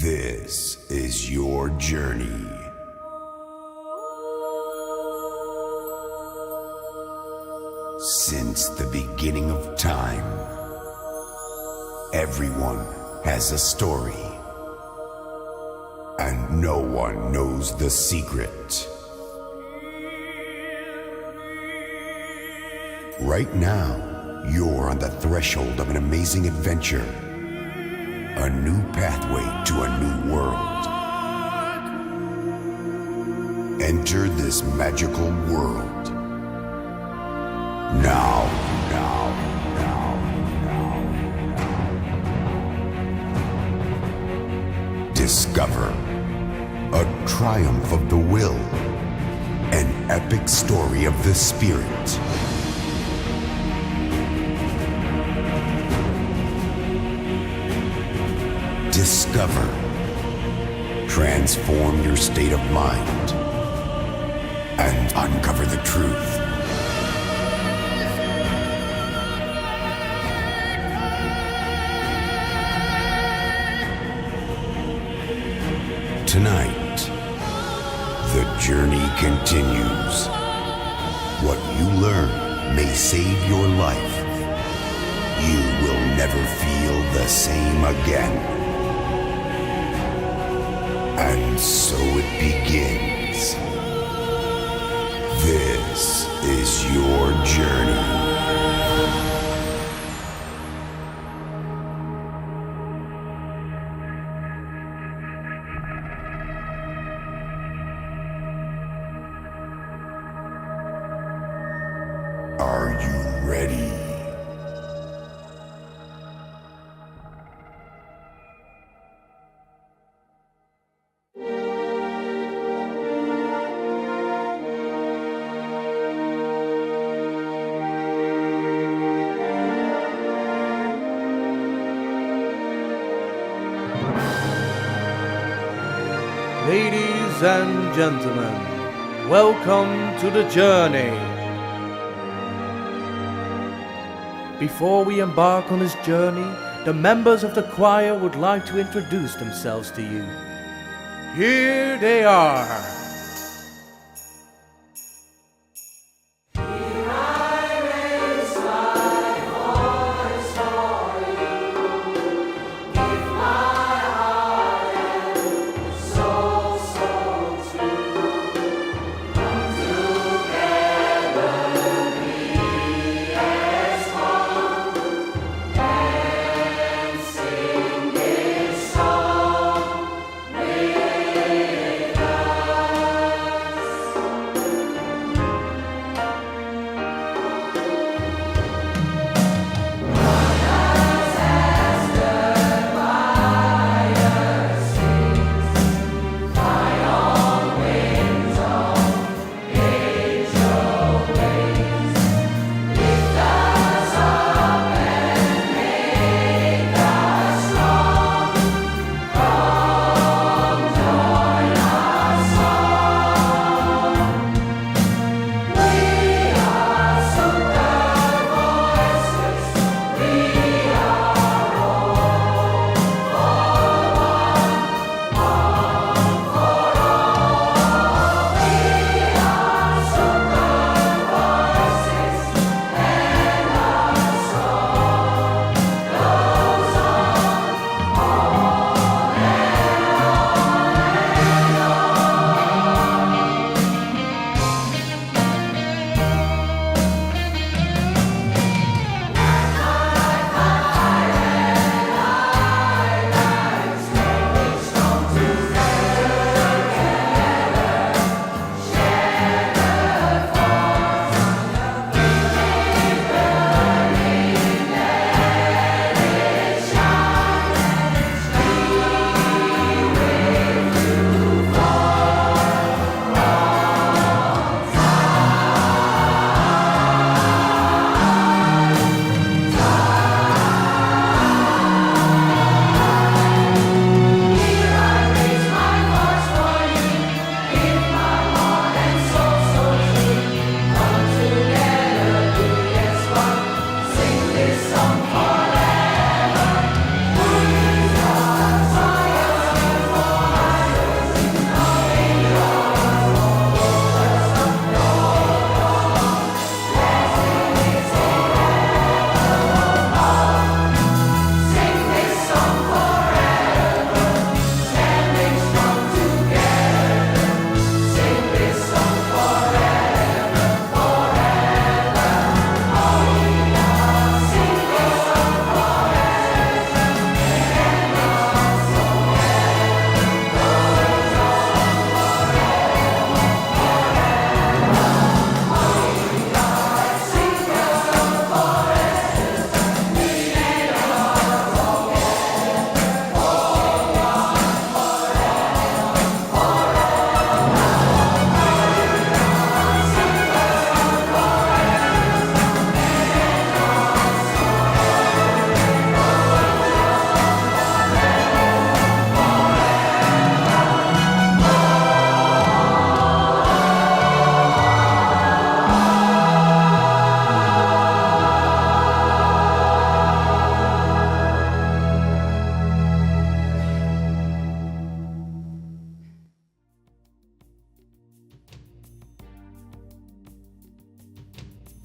This is your journey. Since the beginning of time, everyone has a story, and no one knows the secret. Right now, you're on the threshold of an amazing adventure. A new pathway to a new world. Enter this magical world. Now. Discover a triumph of the will, an epic story of the spirit. Discover. Transform your state of mind and uncover the truth. Tonight, the journey continues. What you learn may save your life. You will never feel the same again. And so it begins. This is your journey. Are you ready? Ladies and gentlemen, welcome to the journey. Before we embark on this journey, the members of the choir would like to introduce themselves to you. Here they are.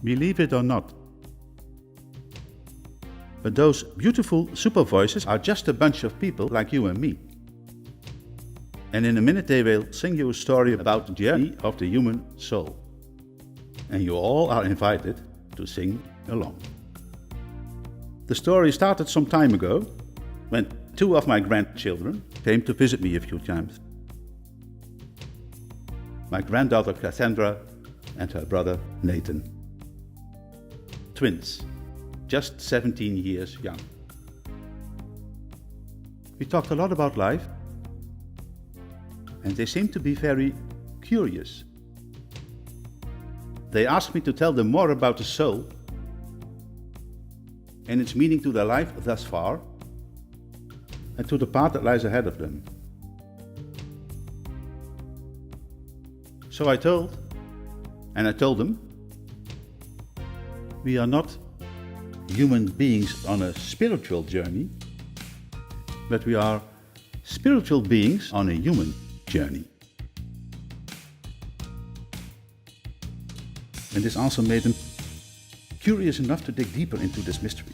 Believe it or not. But those beautiful super voices are just a bunch of people like you and me. And in a minute they will sing you a story about the journey of the human soul. And you all are invited to sing along. The story started some time ago, when 2 of my grandchildren came to visit me a few times. My granddaughter Cassandra and her brother Nathan. Twins, just 17 years young. We talked a lot about life, and they seemed to be very curious. They asked me to tell them more about the soul and its meaning to their life thus far, and to the path that lies ahead of them. So I told them, we are not human beings on a spiritual journey, but we are spiritual beings on a human journey. And this answer made them curious enough to dig deeper into this mystery.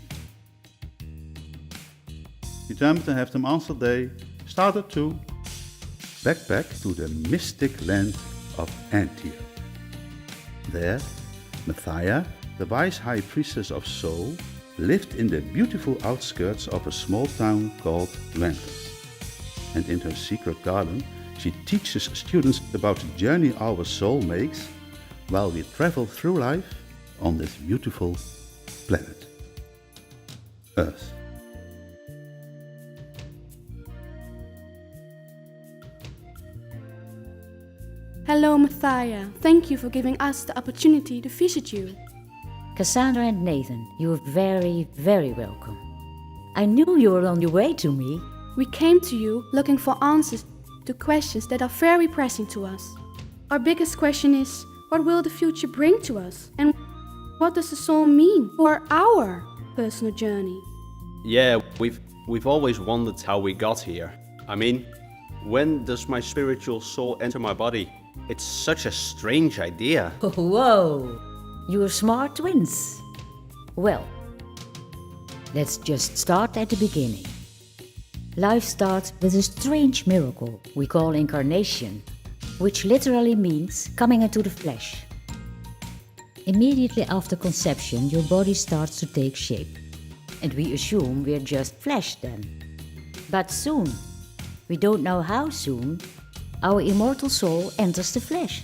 Determined to have them answer, they started to backpack to the mystic land of Antioch. There, Mathia, the wise high priestess of soul, lived in the beautiful outskirts of a small town called Engels. And in her secret garden, she teaches students about the journey our soul makes while we travel through life on this beautiful planet, Earth. Hello, Mathia. Thank you for giving us the opportunity to visit you. Cassandra and Nathan, you are very, very welcome. I knew you were on your way to me. We came to you looking for answers to questions that are very pressing to us. Our biggest question is, what will the future bring to us? And what does the soul mean for our personal journey? Yeah, we've always wondered how we got here. I mean, when does my spiritual soul enter my body? It's such a strange idea. Whoa, you are smart twins. Well, let's just start at the beginning. Life starts with a strange miracle we call incarnation, which literally means coming into the flesh. Immediately after conception, your body starts to take shape, and we assume we're just flesh then. But soon, we don't know how soon, our immortal soul enters the flesh.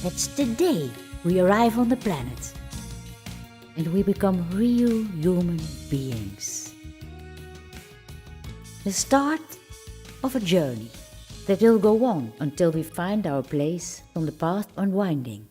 That's the day we arrive on the planet, and we become real human beings. The start of a journey that will go on until we find our place on the path unwinding.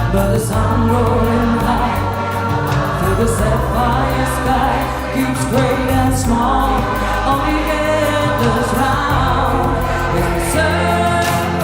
But the sun rolling high through the sapphire sky keeps great and small on the endless round. It's the sun.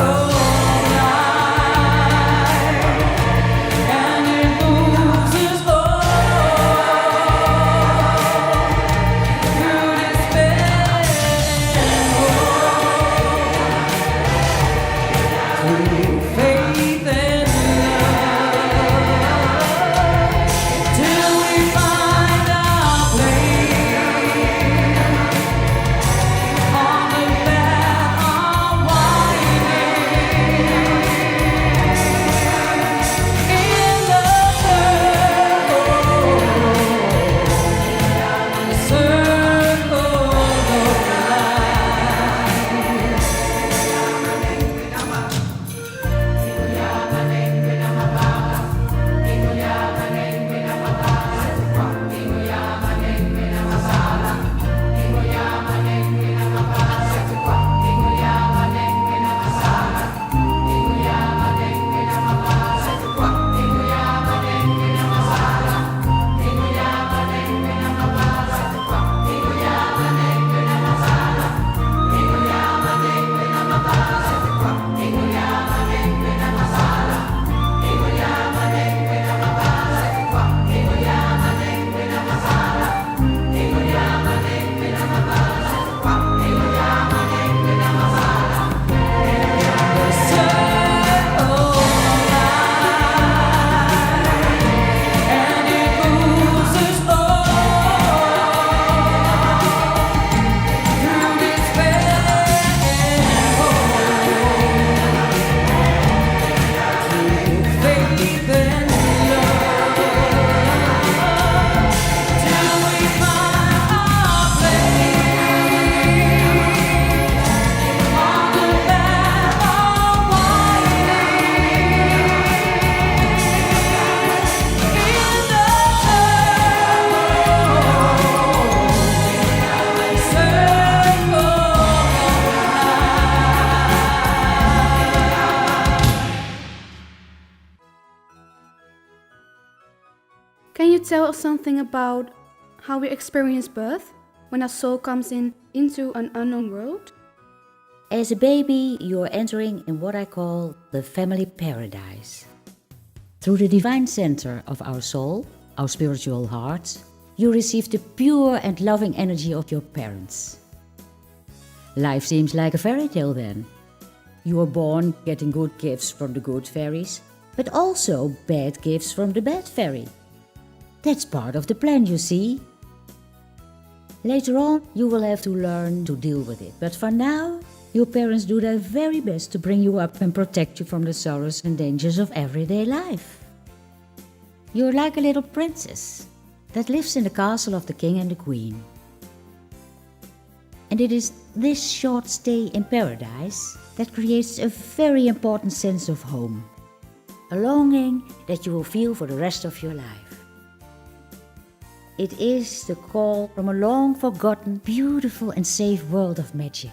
through faith and love, till we find our place on the path of winding in the circle of Can you tell us something about how we experience birth when our soul comes into an unknown world? As a baby, you're entering in what I call the family paradise. Through the divine center of our soul, our spiritual hearts, you receive the pure and loving energy of your parents. Life seems like a fairy tale then. You are born getting good gifts from the good fairies, but also bad gifts from the bad fairy. That's part of the plan, you see. Later on, you will have to learn to deal with it. But for now, your parents do their very best to bring you up and protect you from the sorrows and dangers of everyday life. You're like a little princess that lives in the castle of the king and the queen. And it is this short stay in paradise that creates a very important sense of home. A longing that you will feel for the rest of your life. It is the call from a long-forgotten, beautiful and safe world of magic.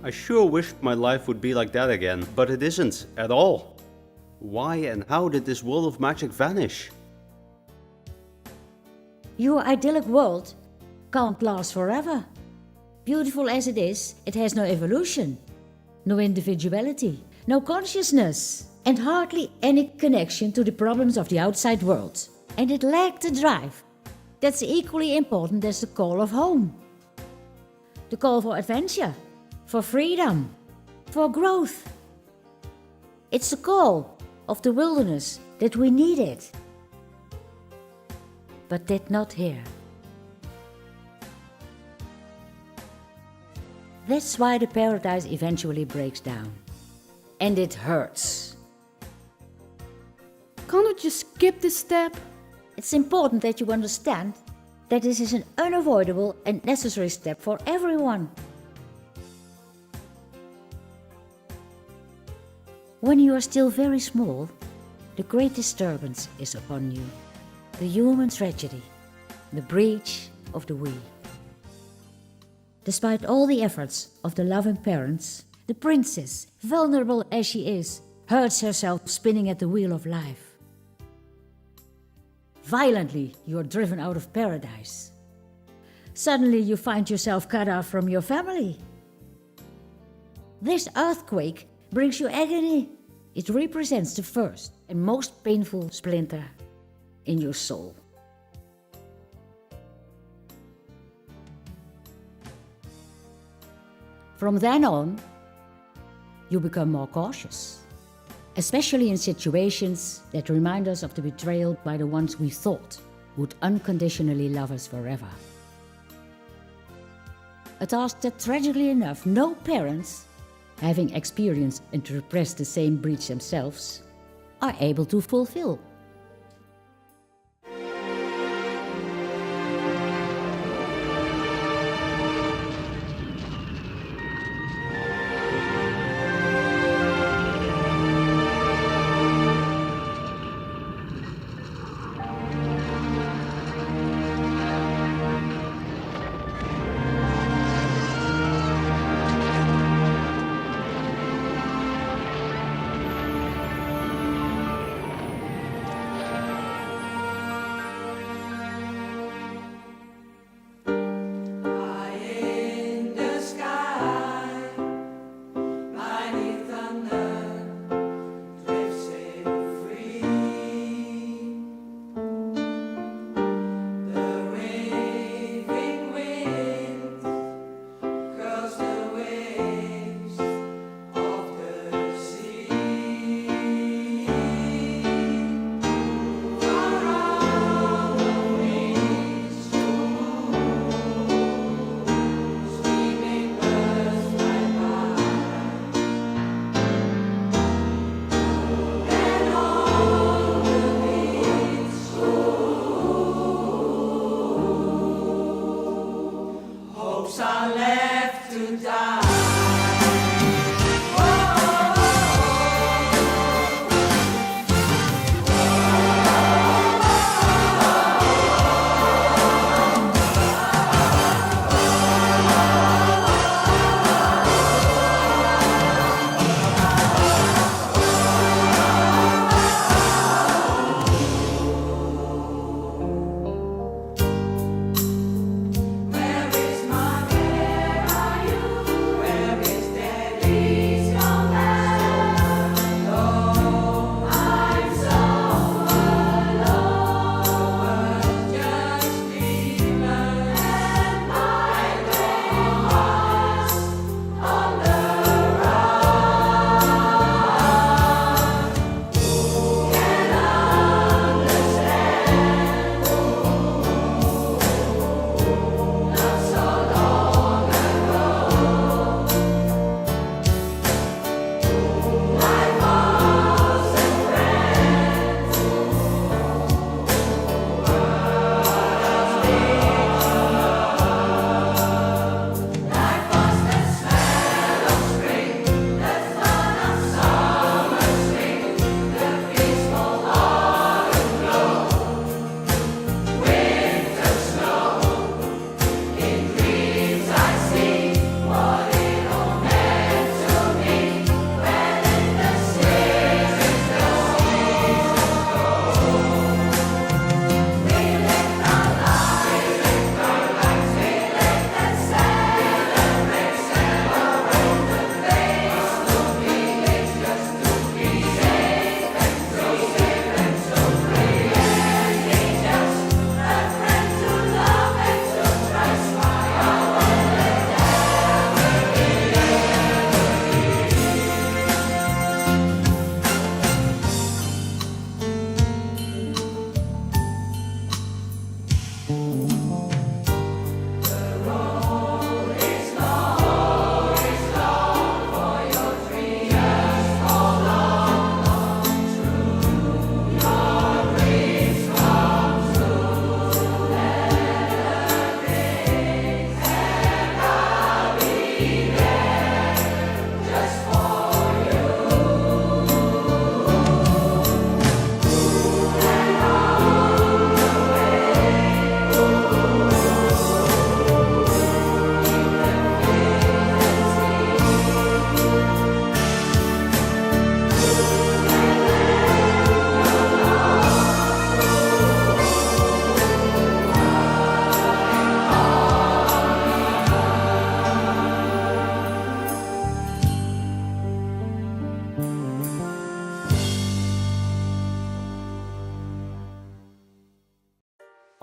I sure wish my life would be like that again, but it isn't at all. Why and how did this world of magic vanish? Your idyllic world can't last forever. Beautiful as it is, it has no evolution, no individuality, no consciousness, and hardly any connection to the problems of the outside world. And it lacked the drive that's equally important as the call of home. The call for adventure, for freedom, for growth. It's the call of the wilderness that we needed, but did not hear. That's why the paradise eventually breaks down. And it hurts. Can't we just skip this step? It's important that you understand that this is an unavoidable and necessary step for everyone. When you are still very small, the great disturbance is upon you. The human tragedy, the breach of the we. Despite all the efforts of the loving parents, the princess, vulnerable as she is, hurts herself spinning at the wheel of life. Violently, you are driven out of paradise. Suddenly, you find yourself cut off from your family. This earthquake brings you agony. It represents the first and most painful splinter in your soul. From then on, you become more cautious, especially in situations that remind us of the betrayal by the ones we thought would unconditionally love us forever. A task that, tragically enough, no parents, having experienced and repressed the same breach themselves, are able to fulfill.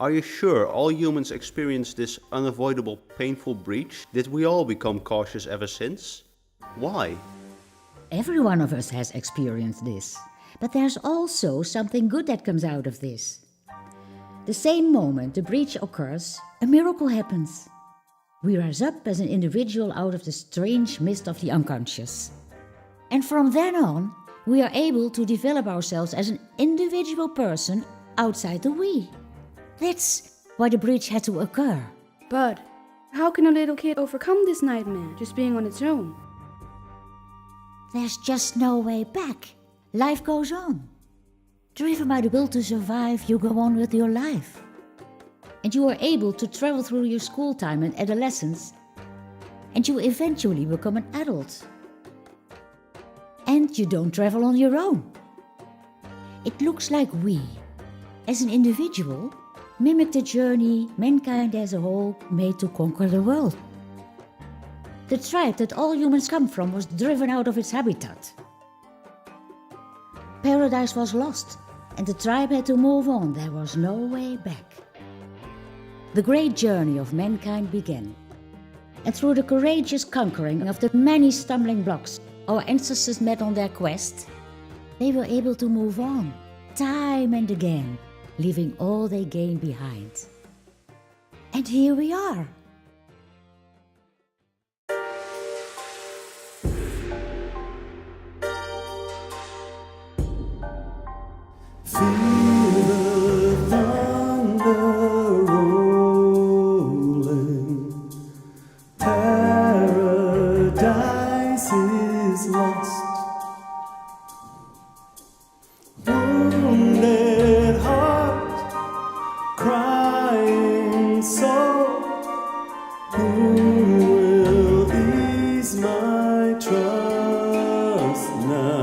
Are you sure all humans experience this unavoidable painful breach? Did we all become cautious ever since? Why? Every one of us has experienced this. But there's also something good that comes out of this. The same moment the breach occurs, a miracle happens. We rise up as an individual out of the strange mist of the unconscious. And from then on, we are able to develop ourselves as an individual person outside the we. That's why the breach had to occur. But how can a little kid overcome this nightmare, just being on its own? There's just no way back. Life goes on. Driven by the will to survive, you go on with your life. And you are able to travel through your school time and adolescence. And you eventually become an adult. And you don't travel on your own. It looks like we, as an individual, mimic the journey mankind as a whole made to conquer the world. The tribe that all humans come from was driven out of its habitat. Paradise was lost, and the tribe had to move on. There was no way back. The great journey of mankind began. And through the courageous conquering of the many stumbling blocks our ancestors met on their quest, they were able to move on, time and again, leaving all they gained behind. And here we are. Feel the thunder rolling. Paradise is lost. Wounded heart, crying soul. Who will ease my trust now?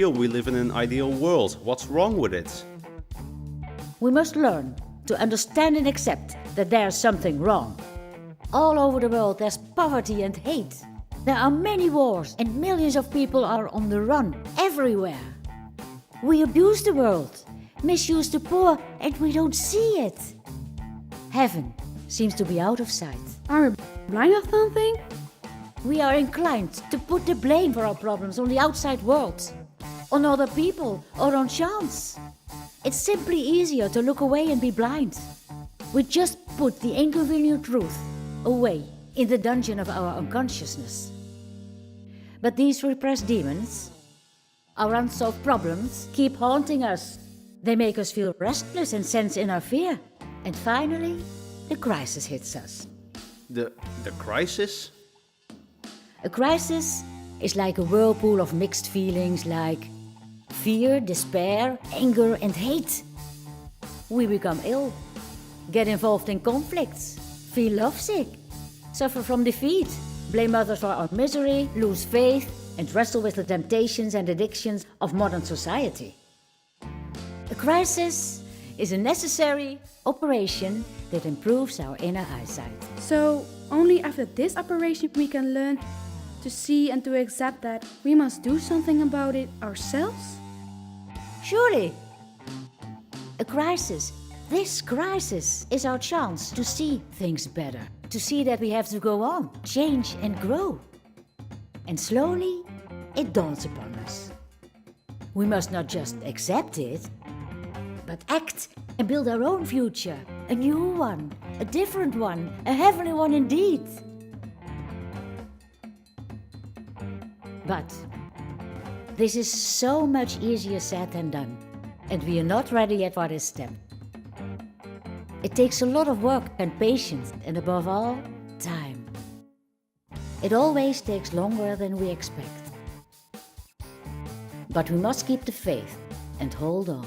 feel we live in an ideal world. What's wrong with it? We must learn to understand and accept that there's something wrong. All over the world there's poverty and hate. There are many wars and millions of people are on the run everywhere. We abuse the world, misuse the poor, and we don't see it. Heaven seems to be out of sight. Are we blind or something? We are inclined to put the blame for our problems on the outside world, on other people or on chance. It's simply easier to look away and be blind. We just put the inconvenient truth away in the dungeon of our unconsciousness. But these repressed demons, our unsolved problems, keep haunting us. They make us feel restless and sense inner fear. And finally, the crisis hits us. The crisis? A crisis is like a whirlpool of mixed feelings like fear, despair, anger, and hate. We become ill, get involved in conflicts, feel lovesick, suffer from defeat, blame others for our misery, lose faith, and wrestle with the temptations and addictions of modern society. A crisis is a necessary operation that improves our inner eyesight. So, only after this operation we can learn to see and to accept that we must do something about it ourselves? Surely. A crisis, this crisis, is our chance to see things better, to see that we have to go on, change and grow. And slowly, it dawns upon us. We must not just accept it, but act and build our own future, a new one, a different one, a heavenly one indeed. But this is so much easier said than done, and we are not ready yet for this step. It takes a lot of work and patience, and above all, time. It always takes longer than we expect. But we must keep the faith and hold on.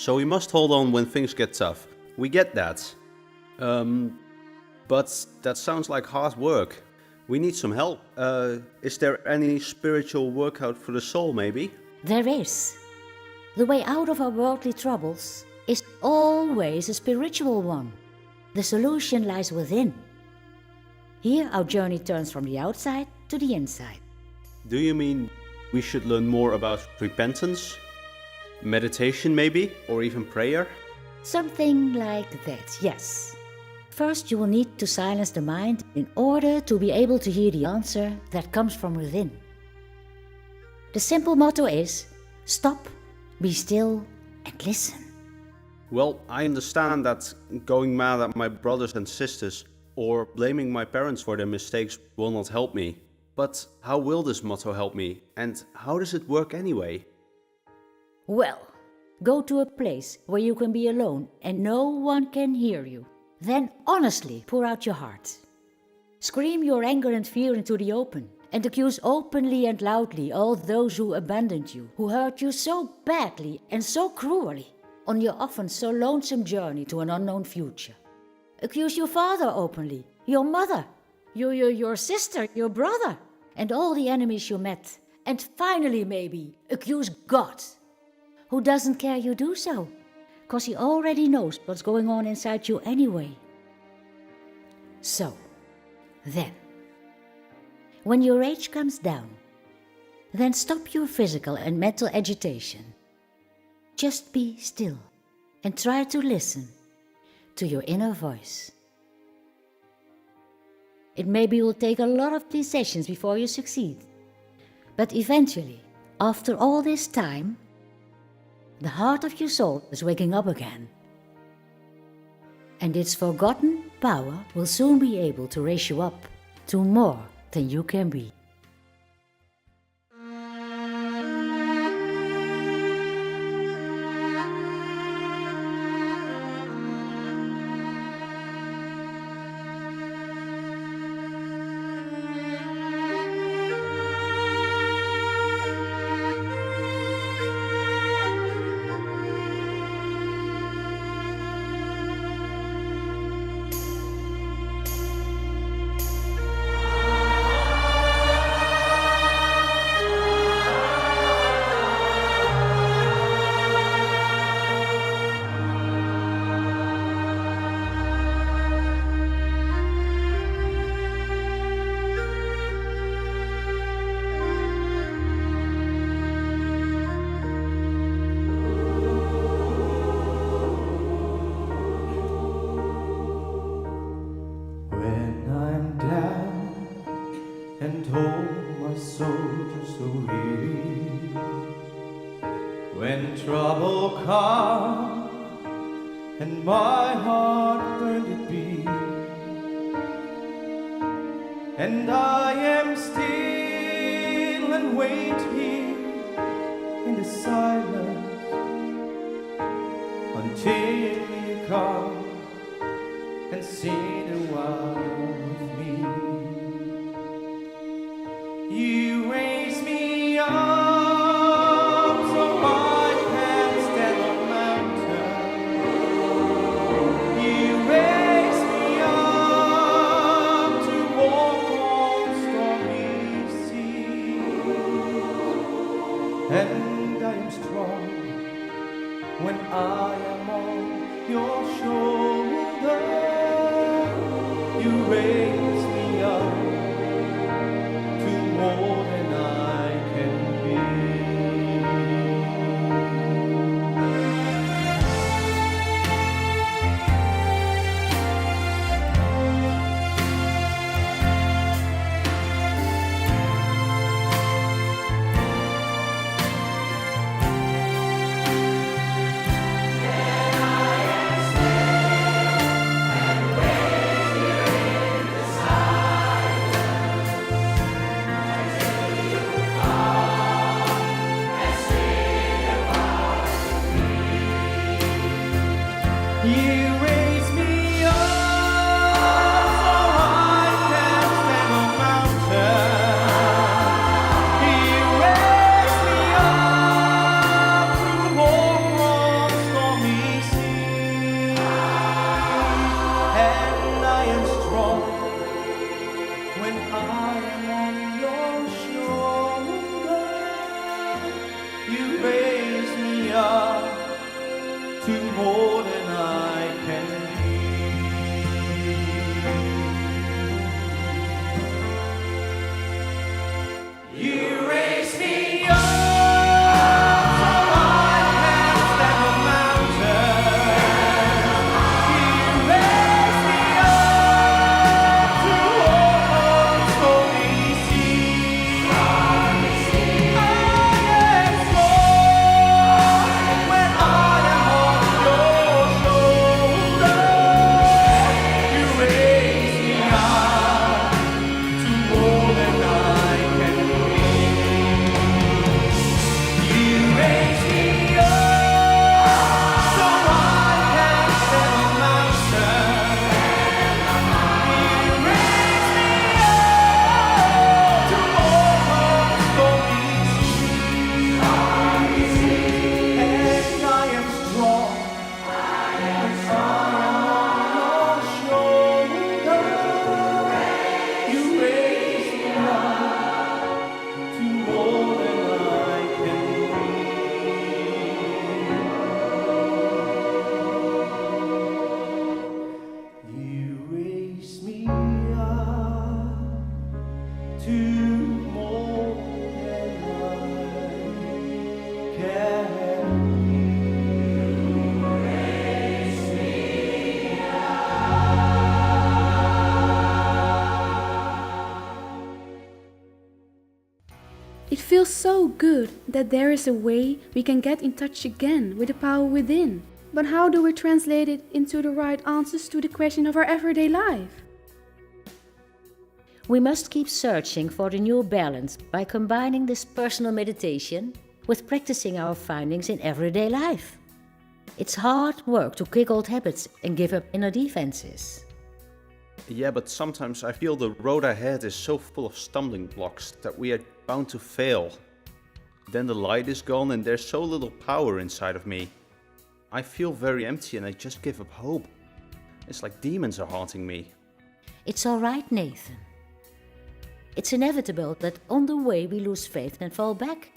so we must hold on when things get tough. We get that. But that sounds like hard work. We need some help. Is there any spiritual workout for the soul, maybe? There is. The way out of our worldly troubles is always a spiritual one. The solution lies within. Here our journey turns from the outside to the inside. Do you mean we should learn more about repentance? Meditation, maybe? Or even prayer? Something like that, yes. First, you will need to silence the mind in order to be able to hear the answer that comes from within. The simple motto is, stop, be still, and listen. Well, I understand that going mad at my brothers and sisters or blaming my parents for their mistakes will not help me. But how will this motto help me? And how does it work anyway? Well, go to a place where you can be alone and no one can hear you. Then honestly pour out your heart. Scream your anger and fear into the open and accuse openly and loudly all those who abandoned you, who hurt you so badly and so cruelly on your often so lonesome journey to an unknown future. Accuse your father openly, your mother, your sister, your brother, and all the enemies you met. And finally, maybe, accuse God, who doesn't care you do so, because he already knows what's going on inside you anyway. So, then, when your rage comes down, then stop your physical and mental agitation. Just be still and try to listen to your inner voice. It maybe will take a lot of these sessions before you succeed, but eventually, after all this time, the heart of your soul is waking up again. And its forgotten power will soon be able to raise you up to more than you can be. And hold my soldiers so weary. When trouble comes and my heart burned it be, and I am still and wait here in the silence until you come and sit a while with me. You raise me up so I can stand on mountains. You raise me up to walk on stormy seas. And I am strong when I am on your shoulder. You raise me up more than I can be. It feels so good that there is a way we can get in touch again with the power within. But how do we translate it into the right answers to the question of our everyday life? We must keep searching for the new balance by combining this personal meditation with practicing our findings in everyday life. It's hard work to kick old habits and give up inner defenses. Yeah, but sometimes I feel the road ahead is so full of stumbling blocks that we are bound to fail. Then the light is gone and there's so little power inside of me. I feel very empty and I just give up hope. It's like demons are haunting me. It's all right, Nathan. It's inevitable that on the way we lose faith and fall back.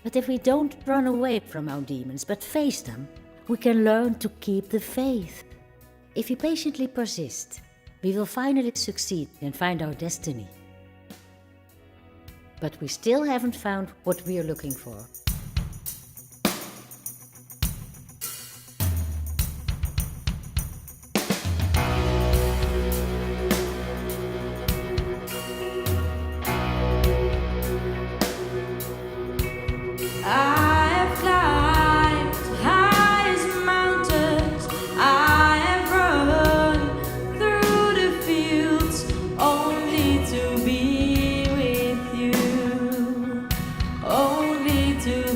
But if we don't run away from our demons but face them, we can learn to keep the faith. If we patiently persist, we will finally succeed and find our destiny. But we still haven't found what we are looking for. I have climbed the highest mountains. I have run through the fields only to be with you, only to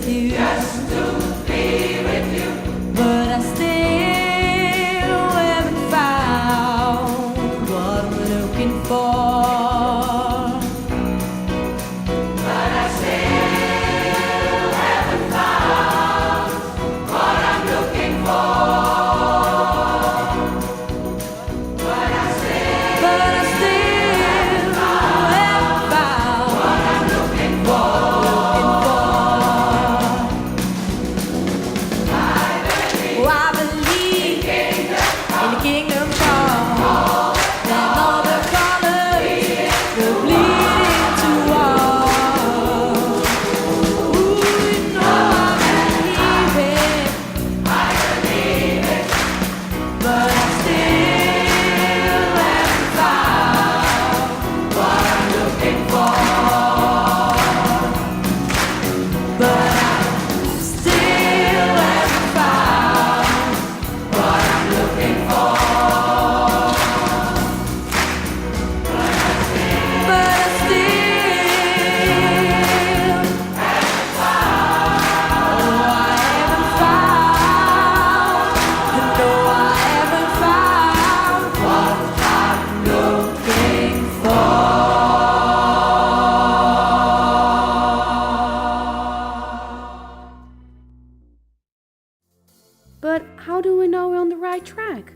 with you. Just to be with you. But I still haven't found what I'm looking for. But I still haven't found what I'm looking for. But I still haven't found what I'm looking for. Oh, I believe in the kingdom come, and all the colors will bleed into one. Ooh, you know I believe it, but I still haven't found what I'm looking for. But I still haven't found what I'm looking for. But I still haven't found. Oh, I haven't found. No, I haven't found what I'm looking for. But how do we know we're on the right track?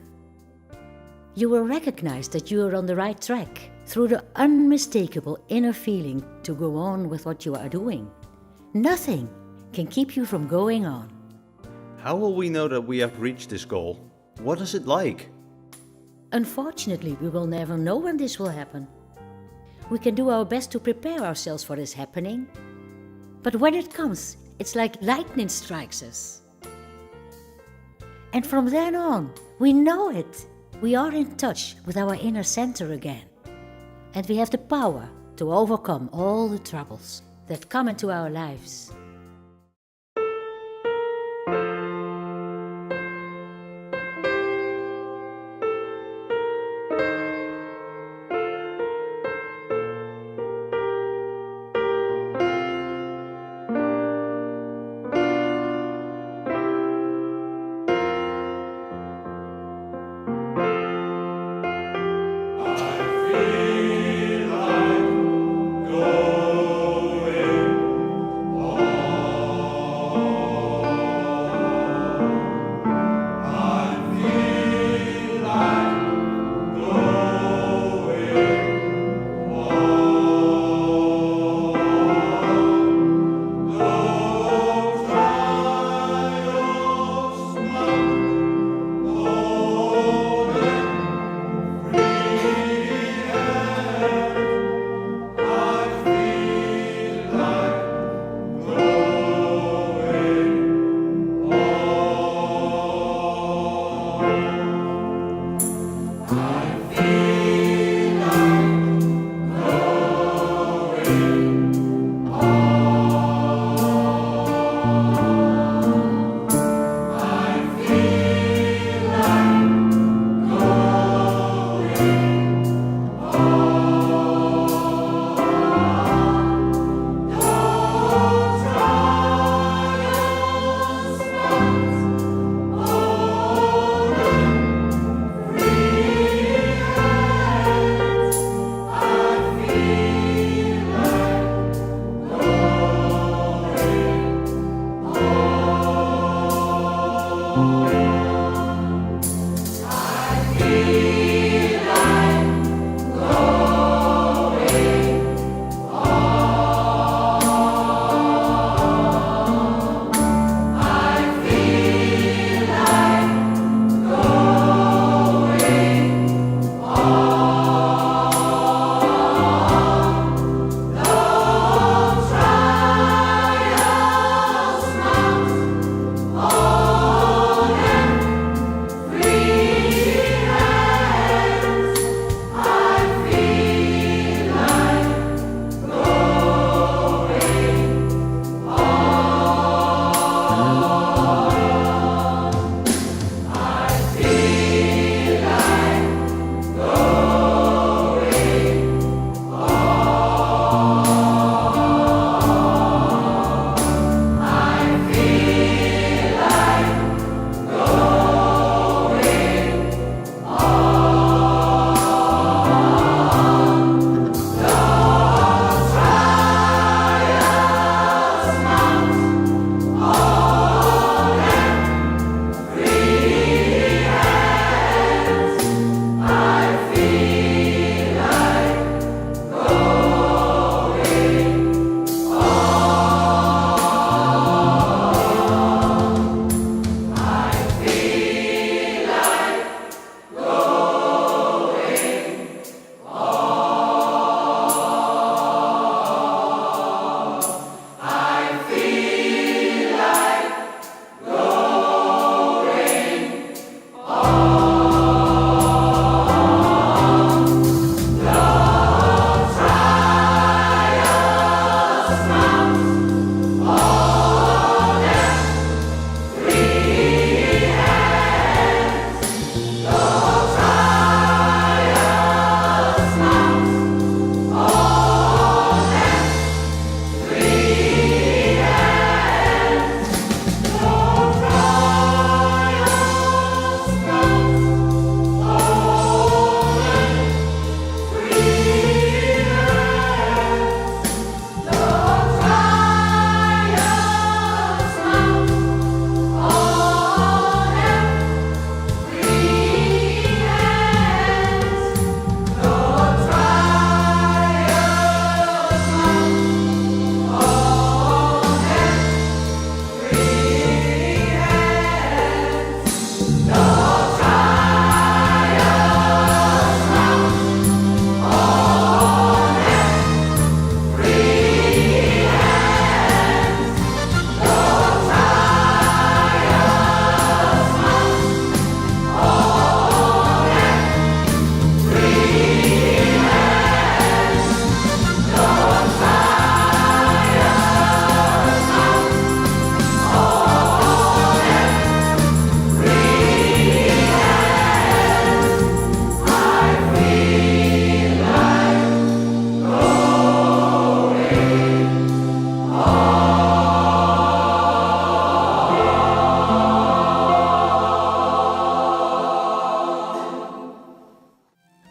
You will recognize that you are on the right track through the unmistakable inner feeling to go on with what you are doing. Nothing can keep you from going on. How will we know that we have reached this goal? What is it like? Unfortunately, we will never know when this will happen. We can do our best to prepare ourselves for this happening, but when it comes, it's like lightning strikes us. And from then on, we know it. We are in touch with our inner center again. And we have the power to overcome all the troubles that come into our lives. Going on.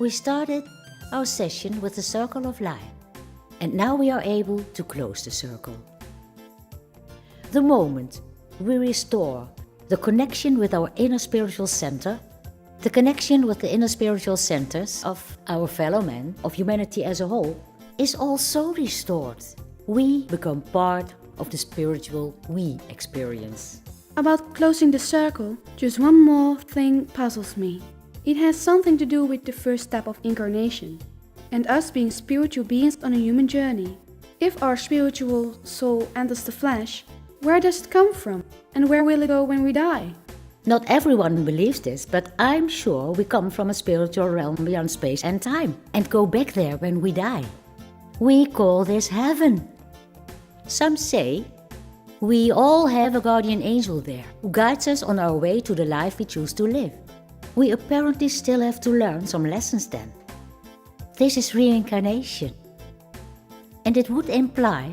We started our session with the circle of life, and now we are able to close the circle. The moment we restore the connection with our inner spiritual center, the connection with the inner spiritual centers of our fellow men, of humanity as a whole, is also restored. We become part of the spiritual we experience. About closing the circle, just one more thing puzzles me. It has something to do with the first step of incarnation, and us being spiritual beings on a human journey. If our spiritual soul enters the flesh, where does it come from? And where will it go when we die? Not everyone believes this, but I'm sure we come from a spiritual realm beyond space and time and go back there when we die. We call this heaven. Some say we all have a guardian angel there who guides us on our way to the life we choose to live. We apparently still have to learn some lessons then. This is reincarnation. And it would imply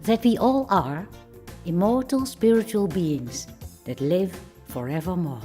that we all are immortal spiritual beings that live forevermore.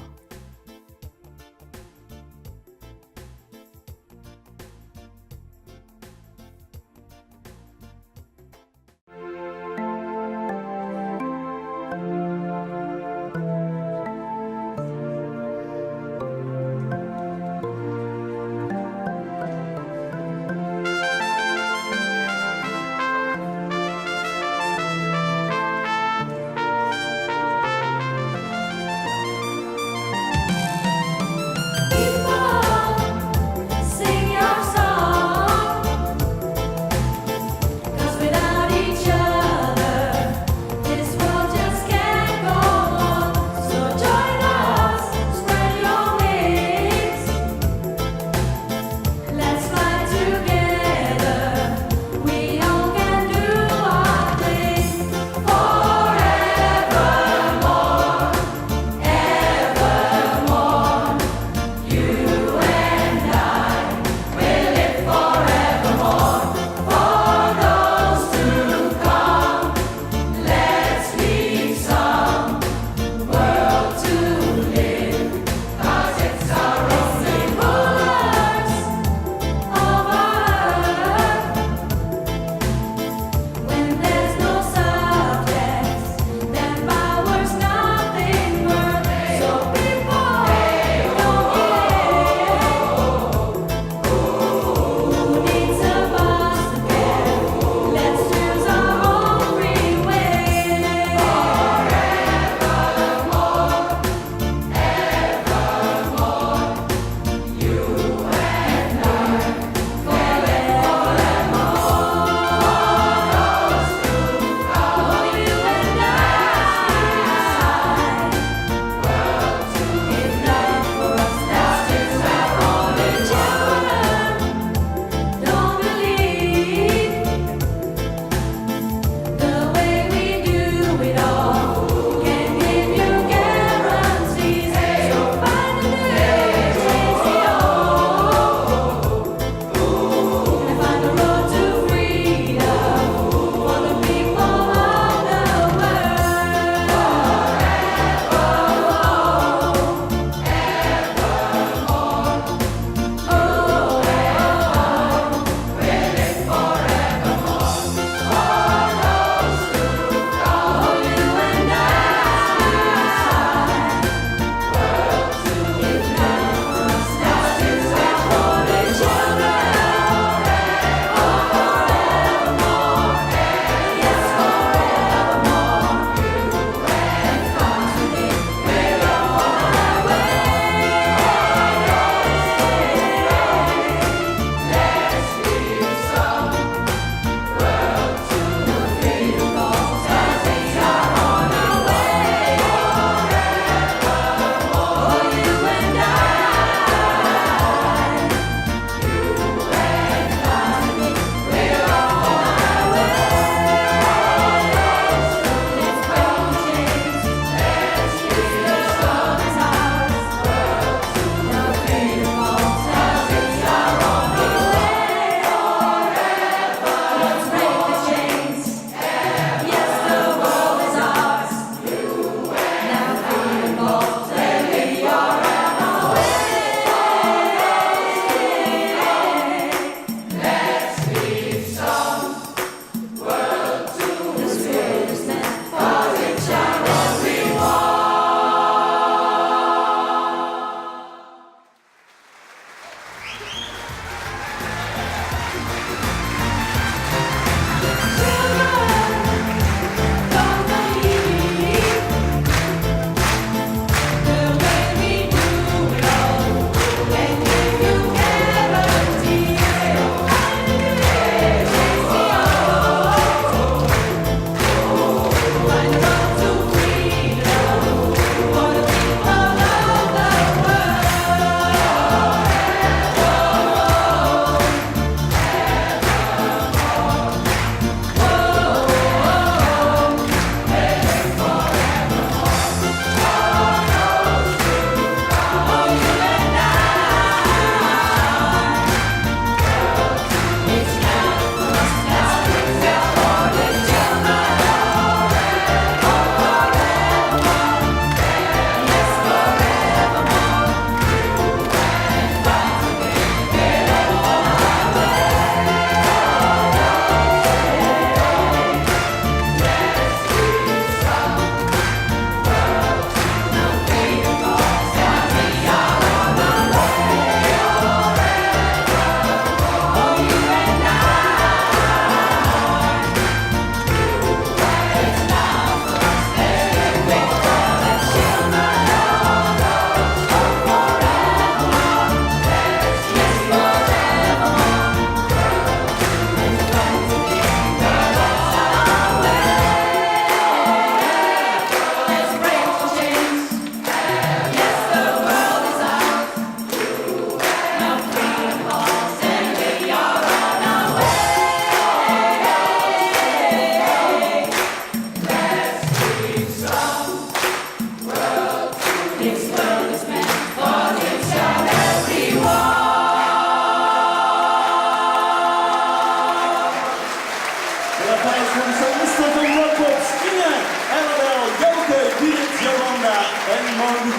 Simon.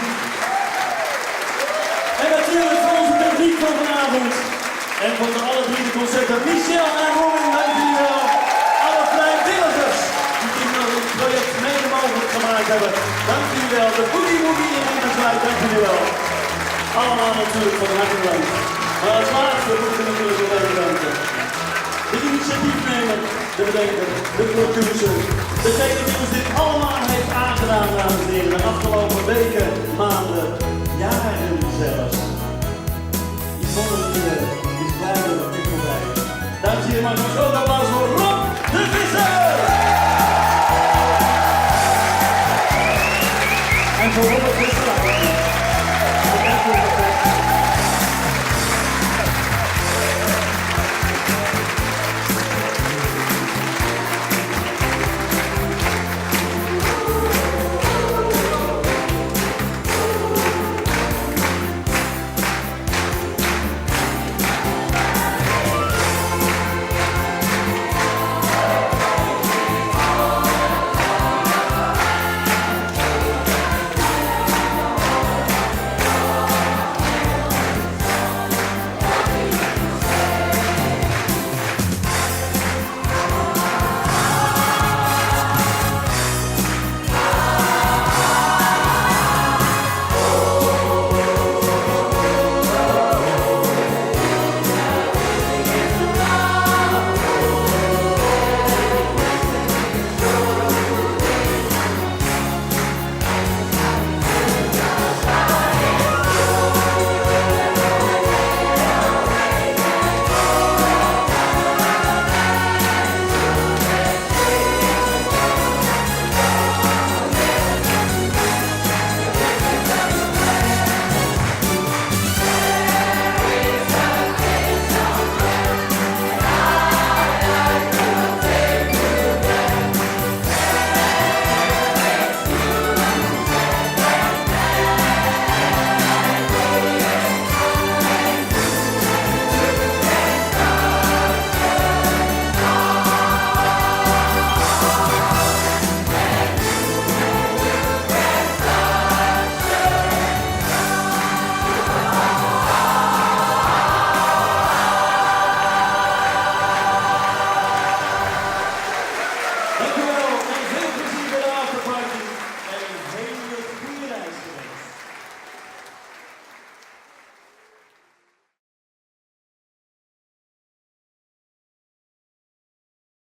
En natuurlijk voor onze techniek van vanavond. En voor de alle drie de concerten, Michel en Robin, dank jullie wel. Alle vrijwilligers die dit project mede mogelijk gemaakt hebben, dank jullie wel. De Boogie Woogie in Engelswijk, dank jullie wel. Allemaal natuurlijk van harte bedankt. Maar als laatste moet ik natuurlijk nog even danken. De initiatiefnemer, de bedenker, de producer, degene die ons dit allemaal heeft aangedaan, dames en heren, de afgelopen weken, maanden, jaren zelfs. Yvonne is blij dat het dit voorbij is. Dames en heren, mag ik een groot applaus voor Rob de Visser! En voor Rob de Visser